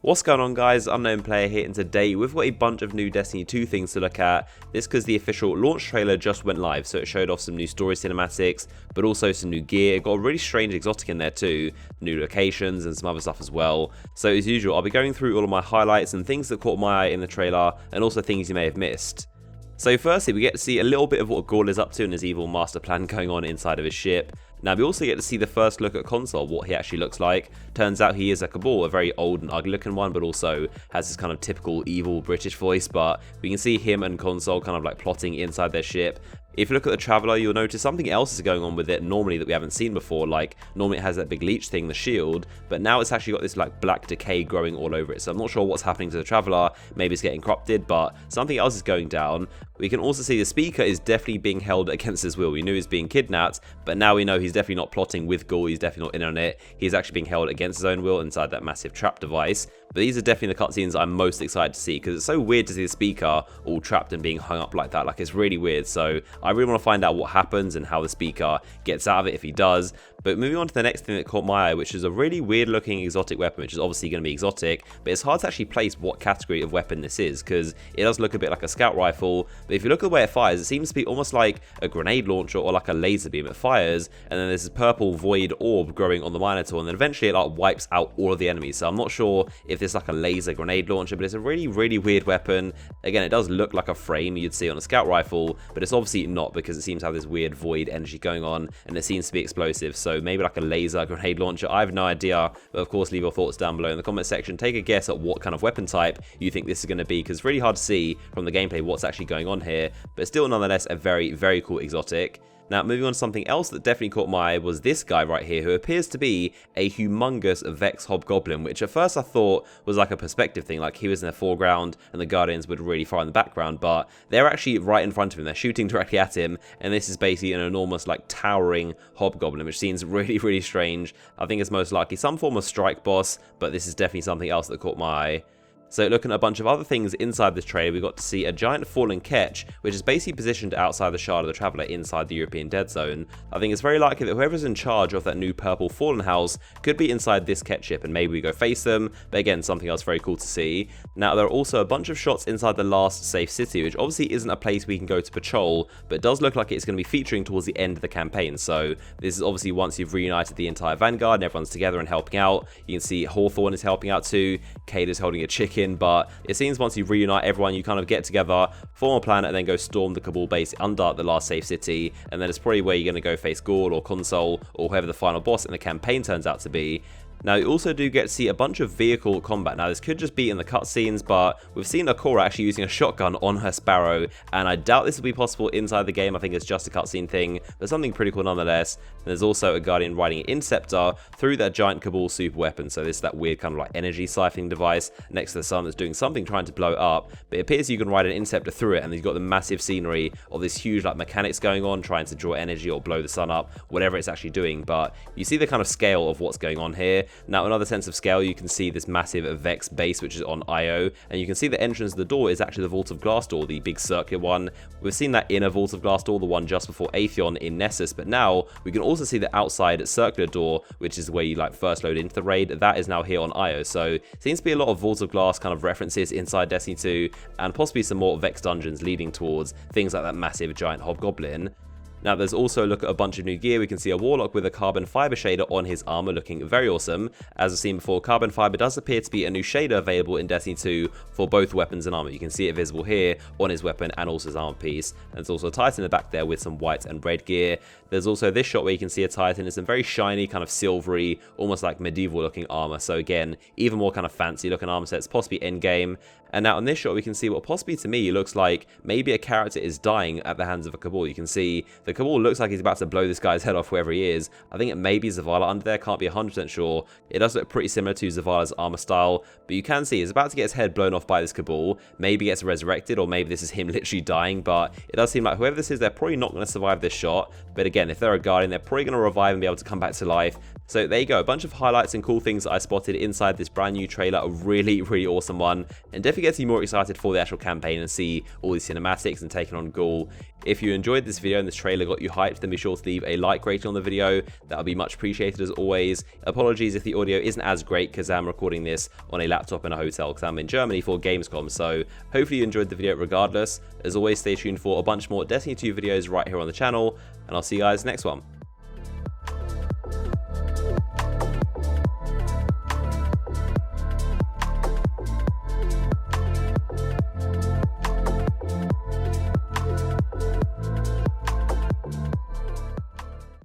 What's going on, guys? Unknown Player here, and today we've got a bunch of new Destiny 2 things to look at. This because the official launch trailer just went live, so it showed off some new story cinematics, but also some new gear. It got a really strange exotic in there too, new locations and some other stuff as well. So as usual, I'll be going through all of my highlights and things that caught my eye in the trailer, and also things you may have missed. So firstly, we get to see a little bit of what Gaul is up to and his evil master plan going on inside of his ship. Now we also get to see the first look at Consul, what he actually looks like. Turns out he is a Cabal, a very old and ugly looking one, but also has this kind of typical evil British voice. But we can see him and Consul kind of like plotting inside their ship. If you look at the Traveller, you'll notice something else is going on with it normally that we haven't seen before. Like, normally it has that big leech thing, the shield, but now it's actually got this like black decay growing all over it. So I'm not sure what's happening to the Traveller. Maybe it's getting corrupted, but something else is going down. We can also see the Speaker is definitely being held against his will. We knew he was being kidnapped, but now we know he's definitely not plotting with Gaul. He's definitely not in on it. He's actually being held against his own will inside that massive trap device. But these are definitely the cutscenes I'm most excited to see, because it's so weird to see the Speaker all trapped and being hung up like that. Like, it's really weird. So I really want to find out what happens and how the Speaker gets out of it if he does. But moving on to the next thing that caught my eye, which is a really weird looking exotic weapon, which is obviously going to be exotic, but it's hard to actually place what category of weapon this is, because it does look a bit like a scout rifle. But if you look at the way it fires, it seems to be almost like a grenade launcher or like a laser beam. It fires, and then there's this purple void orb growing on the Minotaur, and then eventually it like wipes out all of the enemies. So I'm not sure if it's like a laser grenade launcher, but it's a really weird weapon. Again, it does look like a frame you'd see on a scout rifle, but it's obviously not, because it seems to have this weird void energy going on, and it seems to be explosive. So maybe like a laser grenade launcher. I have no idea, but of course leave your thoughts down below in the comment section. Take a guess at what kind of weapon type you think this is going to be, because it's really hard to see from the gameplay what's actually going on here, but still nonetheless a very cool exotic. Now, moving on to something else that definitely caught my eye was this guy right here, who appears to be a humongous Vex Hobgoblin, which at first I thought was like a perspective thing, like he was in the foreground and the Guardians were really far in the background, but they're actually right in front of him. They're shooting directly at him, and this is basically an enormous, like, towering Hobgoblin, which seems really strange. I think it's most likely some form of strike boss, but this is definitely something else that caught my eye. So looking at a bunch of other things inside this trailer, we got to see a giant fallen ketch, which is basically positioned outside the Shard of the Traveller inside the European Dead Zone. I think it's very likely that whoever's in charge of that new purple fallen house could be inside this ketch ship, and maybe we go face them, but again, something else very cool to see. Now, there are also a bunch of shots inside the last safe city, which obviously isn't a place we can go to patrol, but it does look like it's going to be featuring towards the end of the campaign. So this is obviously once you've reunited the entire Vanguard and everyone's together and helping out. You can see Hawthorne is helping out too, Cade is holding a chicken, but it seems once you reunite everyone, you kind of get together, form a plan, and then go storm the Cabal base under the last safe city, and then it's probably where you're going to go face Gaul or Consul or whoever the final boss in the campaign turns out to be. Now, you also do get to see a bunch of vehicle combat. Now, this could just be in the cutscenes, but we've seen Akora actually using a shotgun on her Sparrow, and I doubt this will be possible inside the game. I think it's just a cutscene thing, but something pretty cool nonetheless. And there's also a Guardian riding an Interceptor through that giant Cabal super weapon. So this is that weird kind of like energy siphoning device next to the sun that's doing something trying to blow it up. But it appears you can ride an Interceptor through it, and you've got the massive scenery of this huge like mechanics going on, trying to draw energy or blow the sun up, whatever it's actually doing. But you see the kind of scale of what's going on here. Now, another sense of scale, you can see this massive Vex base, which is on Io, and you can see the entrance to the door is actually the Vault of Glass door, the big circular one. We've seen that inner Vault of Glass door, the one just before Atheon in Nessus, but now we can also see the outside circular door, which is where you like first load into the raid. That is now here on Io, so seems to be a lot of Vault of Glass kind of references inside Destiny 2, and possibly some more Vex dungeons leading towards things like that massive giant Hobgoblin. Now, there's also a look at a bunch of new gear. We can see a Warlock with a carbon fiber shader on his armor looking very awesome. As I've seen before, carbon fiber does appear to be a new shader available in Destiny 2 for both weapons and armor. You can see it visible here on his weapon and also his armor piece. And there's also a Titan in the back there with some white and red gear. There's also this shot where you can see a Titan in some very shiny, kind of silvery, almost like medieval looking armor. So again, even more kind of fancy looking armor sets, possibly endgame. And now in this shot, we can see what possibly to me looks like maybe a character is dying at the hands of a Cabal. You can see the Cabal looks like he's about to blow this guy's head off wherever he is. I think it may be Zavala under there, can't be 100% sure. It does look pretty similar to Zavala's armor style, but you can see he's about to get his head blown off by this Cabal. Maybe gets resurrected, or maybe this is him literally dying, but it does seem like whoever this is, they're probably not going to survive this shot. But again, if they're a Guardian, they're probably going to revive and be able to come back to life. So there you go, a bunch of highlights and cool things that I spotted inside this brand new trailer, a really awesome one, and definitely gets me more excited for the actual campaign and see all these cinematics and taking on Gaul. If you enjoyed this video and this trailer, trailer got you hyped, then be sure to leave a like rating on the video. That would be much appreciated as always. Apologies if the audio isn't as great because I'm recording this on a laptop in a hotel because I'm in Germany for Gamescom, so hopefully you enjoyed the video regardless. As always, stay tuned for a bunch more Destiny 2 videos right here on the channel, and I'll see you guys next one.